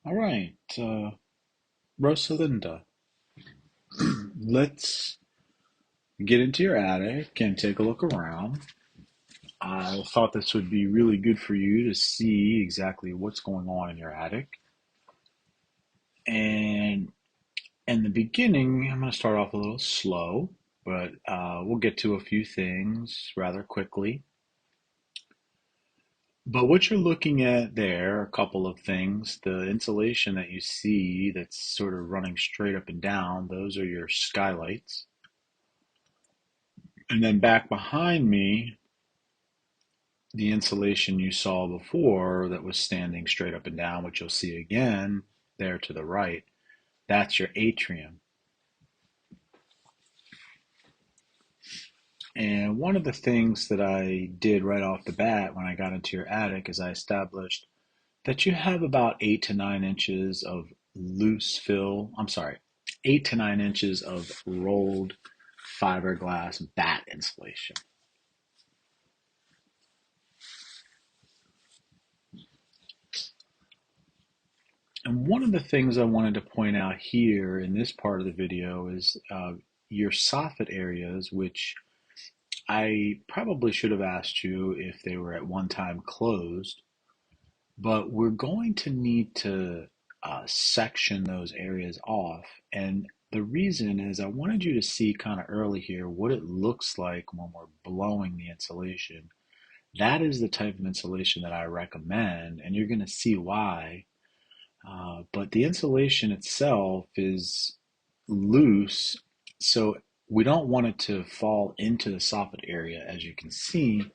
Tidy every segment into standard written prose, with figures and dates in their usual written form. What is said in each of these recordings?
All right, Rosalinda, let's get into your attic and take a look around. I thought this would be really good for you to see exactly what's going on in your attic. And in the beginning, I'm going to start off a little slow, but we'll get to a few things rather quickly. But what you're looking at there, a couple of things. The insulation that you see that's sort of running straight up and down, those are your skylights. And then back behind me, the insulation you saw before that was standing straight up and down, which you'll see again there to the right, that's your atrium. And one of the things that I did right off the bat when I got into your attic is I established that you have about 8 to 9 inches of loose fill, I'm sorry, 8 to 9 inches of rolled fiberglass batt insulation. And one of the things I wanted to point out here in this part of the video is your soffit areas, which I probably should have asked you if they were at one time closed, but we're going to need to section those areas off. And the reason is I wanted you to see kind of early here what it looks like when we're blowing the insulation. That is the type of insulation that I recommend, and you're going to see why. But the insulation itself is loose, so we don't want it to fall into the soffit area, as you can see.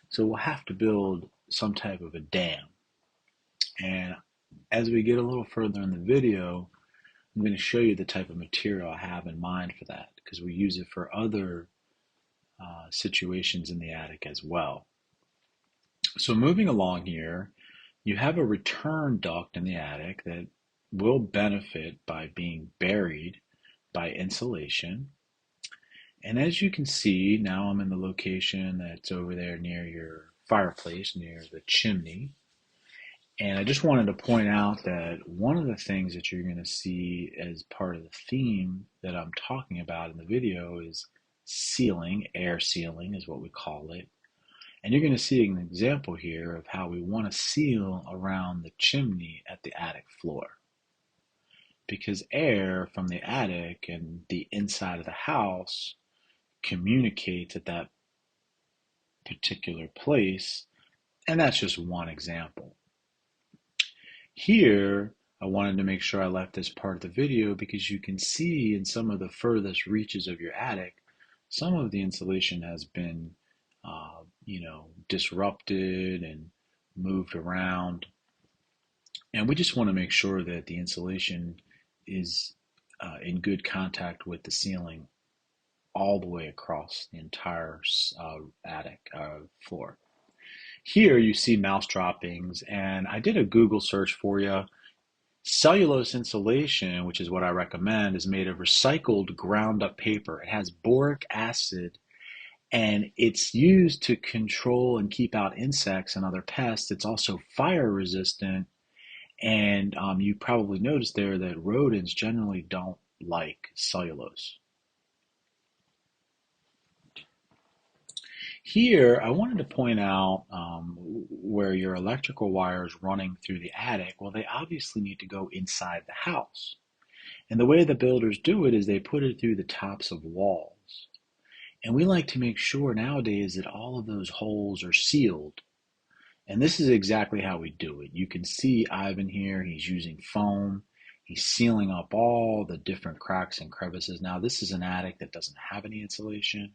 So we'll have to build some type of a dam. And as we get a little further in the video, I'm going to show you the type of material I have in mind for that, because we use it for other situations in the attic as well. So moving along here, you have a return duct in the attic that will benefit by being buried by insulation. And as you can see, now I'm in the location that's over there near your fireplace, near the chimney. And I just wanted to point out that one of the things that you're going to see as part of the theme that I'm talking about in the video is sealing. Air sealing is what we call it. And you're going to see an example here of how we want to seal around the chimney at the attic floor. Because air from the attic and the inside of the house communicates at that particular place, and that's just one example. Here, I wanted to make sure I left this part of the video because you can see in some of the furthest reaches of your attic, some of the insulation has been disrupted and moved around. And we just want to make sure that the insulation is in good contact with the ceiling all the way across the entire attic floor. Here you see mouse droppings, and I did a Google search for you. Cellulose insulation, which is what I recommend, is made of recycled ground up paper. It has boric acid, and it's used to control and keep out insects and other pests. It's also fire resistant, and you probably noticed there that rodents generally don't like cellulose. Here, I wanted to point out where your electrical wires running through the attic, well, they obviously need to go inside the house. And the way the builders do it is they put it through the tops of walls. And we like to make sure nowadays that all of those holes are sealed. And this is exactly how we do it. You can see Ivan here, he's using foam. He's sealing up all the different cracks and crevices. Now, this is an attic that doesn't have any insulation.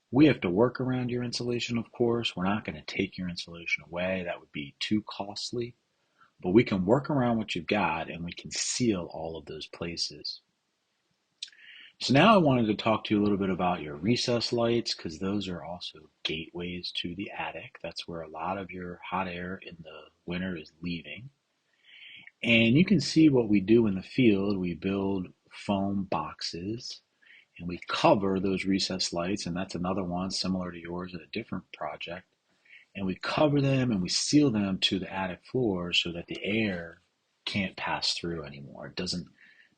We have to work around your insulation, of course. We're not going to take your insulation away. That would be too costly. But we can work around what you've got and we can seal all of those places. So now I wanted to talk to you a little bit about your recess lights, because those are also gateways to the attic. That's where a lot of your hot air in the winter is leaving. And you can see what we do in the field. We build foam boxes and we cover those recess lights, and that's another one similar to yours at a different project. And we cover them and we seal them to the attic floor so that the air can't pass through anymore.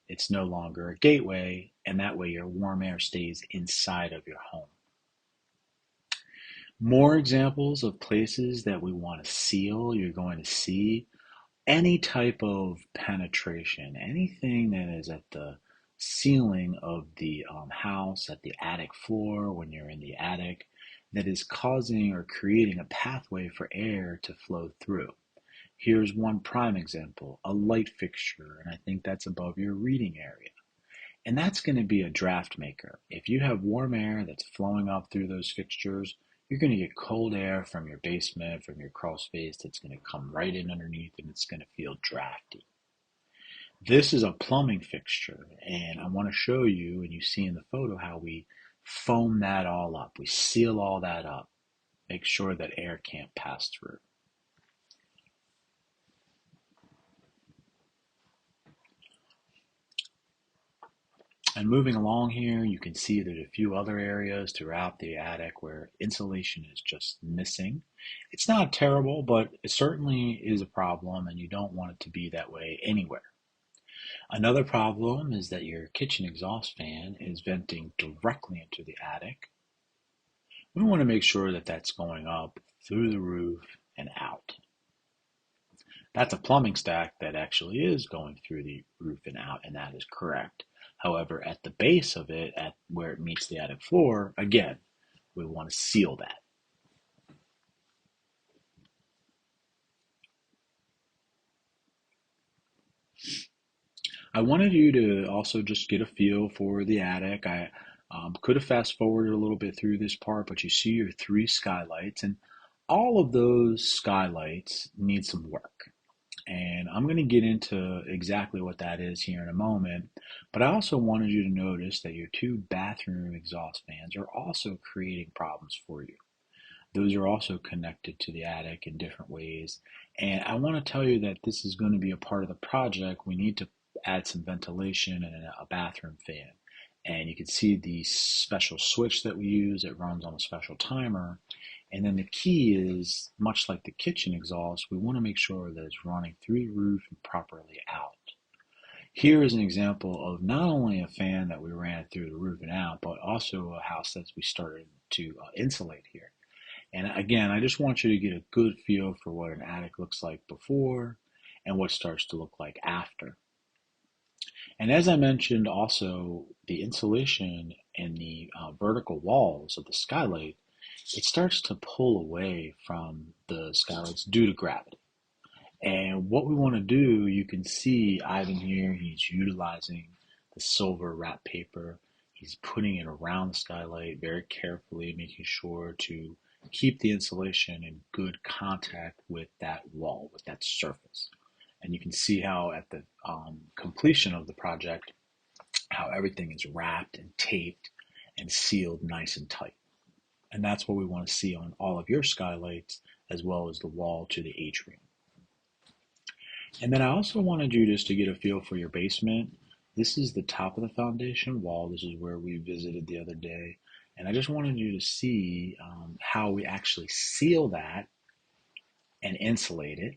It's no longer a gateway, and that way your warm air stays inside of your home. More examples of places that we want to seal, you're going to see any type of penetration, anything that is at the ceiling of the house, at the attic floor, when you're in the attic, that is causing or creating a pathway for air to flow through. Here's one prime example, a light fixture, and I think that's above your reading area. And that's going to be a draft maker. If you have warm air that's flowing up through those fixtures, you're going to get cold air from your basement, from your crawl space that's going to come right in underneath and it's going to feel drafty. This is a plumbing fixture, and I want to show you, and you see in the photo, how we foam that all up. We seal all that up, make sure that air can't pass through. And moving along here, you can see there's a few other areas throughout the attic where insulation is just missing. It's not terrible, but it certainly is a problem, and you don't want it to be that way anywhere. Another problem is that your kitchen exhaust fan is venting directly into the attic. We want to make sure that that's going up through the roof and out. That's a plumbing stack that actually is going through the roof and out, and that is correct. However, at the base of it, at where it meets the attic floor, again, we want to seal that. I wanted you to also just get a feel for the attic. I could have fast forwarded a little bit through this part, but you see your three skylights, and all of those skylights need some work. And I'm going to get into exactly what that is here in a moment. But I also wanted you to notice that your two bathroom exhaust fans are also creating problems for you. Those are also connected to the attic in different ways. And I want to tell you that this is going to be a part of the project. We need to add some ventilation and a bathroom fan. And you can see the special switch that we use. It runs on a special timer. And then the key is, much like the kitchen exhaust, we want to make sure that it's running through the roof and properly out. Here is an example of not only a fan that we ran through the roof and out, but also a house that we started to insulate here. And again, I just want you to get a good feel for what an attic looks like before and what starts to look like after. And as I mentioned also, the insulation and the vertical walls of the skylight, it starts to pull away from the skylights due to gravity. And what we want to do, you can see Ivan here, he's utilizing the silver wrap paper. He's putting it around the skylight very carefully, making sure to keep the insulation in good contact with that wall, with that surface. And you can see how at the completion of the project, how everything is wrapped and taped and sealed nice and tight. And that's what we want to see on all of your skylights, as well as the wall to the atrium. And then I also wanted you just to get a feel for your basement. This is the top of the foundation wall. This is where we visited the other day. And I just wanted you to see how we actually seal that and insulate it.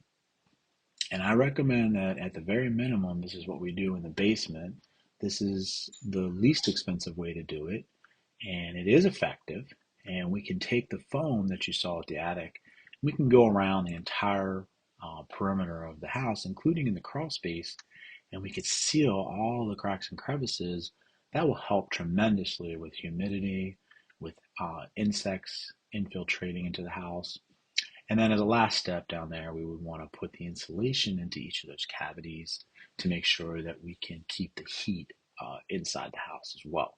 And I recommend that at the very minimum, this is what we do in the basement. This is the least expensive way to do it, and it is effective. And we can take the foam that you saw at the attic, we can go around the entire perimeter of the house, including in the crawl space, and we could seal all the cracks and crevices. That will help tremendously with humidity, with insects infiltrating into the house. And then as a last step down there, we would want to put the insulation into each of those cavities to make sure that we can keep the heat inside the house as well.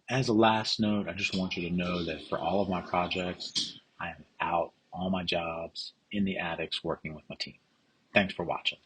As a last note, I just want you to know that for all of my projects, I am out all my jobs in the attics working with my team. Thanks for watching.